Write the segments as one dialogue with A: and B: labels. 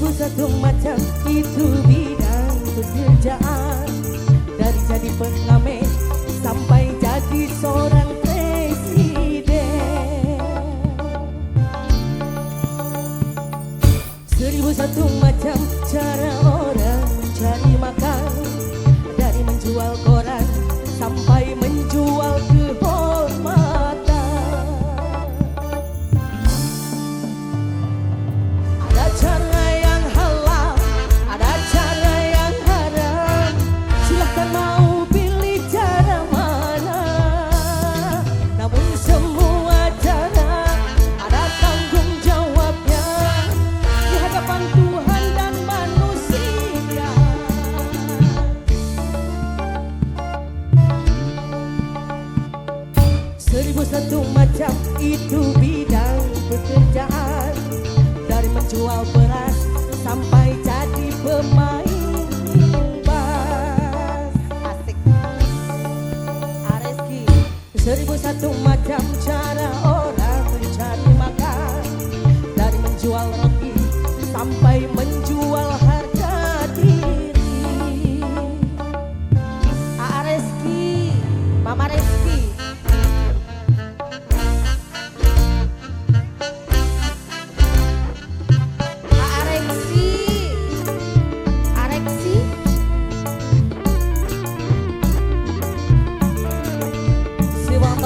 A: Satu macam itu bidang pekerjaan, dari jadi pengamen sampai jadi seorang presiden. 1001 macam cara orang mencari makan, dari menjual koran sampai menjual kehormatan. Ada cara satu macam itu bidang pekerjaan, dari menjual beras sampai jadi pemain bass. Asik. Areski. 1001 macam cara orang mencari makan, dari menjual roti sampai menjual harga diri. Areski, Mama Reski.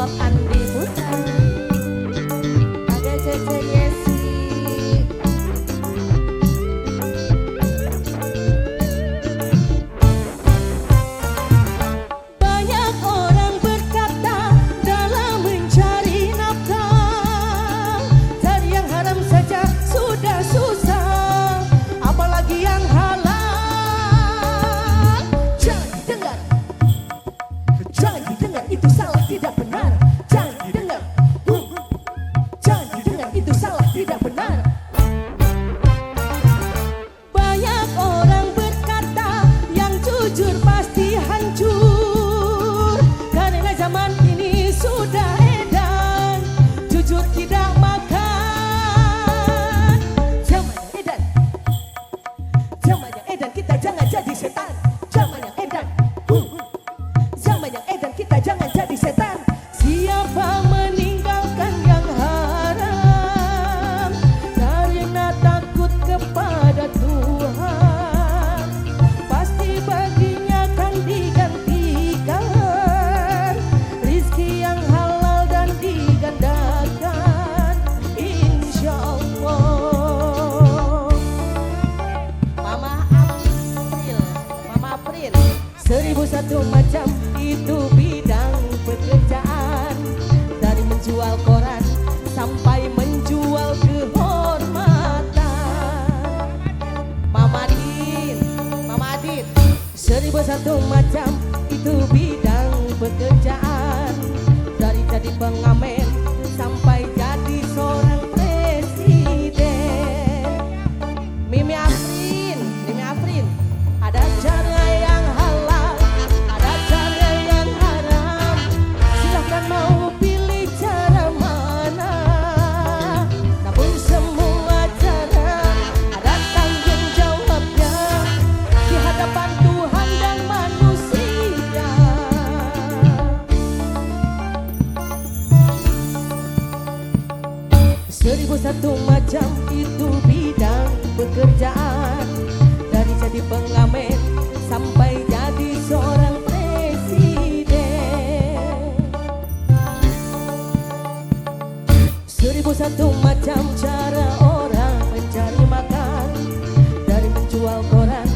A: Andi Putra, ada Cece Yesi. Banyak orang berkata dalam mencari nafkah, cari yang haram saja sudah susah, apalagi yang halal. Jangan didengar, itu salah, tidak benar. Tidak benar. Banyak orang berkata yang jujur pasti hancur, karena zaman ini sudah edan jujur tidak makan. Zaman yang edan, zaman yang edan, kita jangan jadi setan. Zaman yang edan, zaman yang edan, kita jangan jadi setan. Siapa meninggalkan yang haram karena takut kepada Tuhan, pasti baginya akan digantikan rizki yang halal dan digandakan, insya Allah. Mama April. 1001 macam itu bidang pekerjaan, dari menjual koran sampai menjual kehormatan. Mama Adit. 1001 macam itu bidang pekerjaan, dari jadi pengamen sampai jadi seorang presiden. Mimi Afrin. Ada cara yang halal, ada cara yang haram, silahkan mau pilih cara mana. Namun semua cara ada tanggung jawabnya di hadapan Tuhan dan manusia. 1001 macam itu bidang pekerjaan, dari jadi pengamen sampai jadi seorang presiden. 1001 macam cara orang mencari makan, dari menjual koran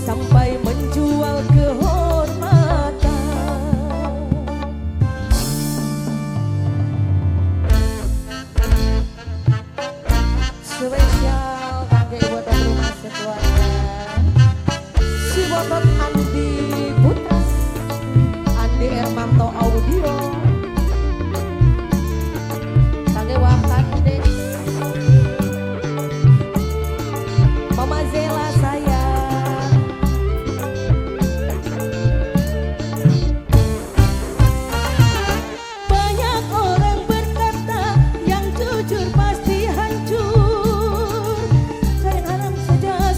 A: sampai menjual kehormatan. Spesial kangge ibu dan rumah sekeluarga. Si botot Andi Putra, Andi Hermanto Audio, kangge Wakande, Mama Zela sayang. Banyak orang berkata yang jujur pasti hancur, cari haram saja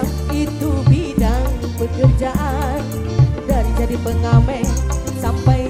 A: macam itu bidang pekerjaan. Dari jadi pengamen sampai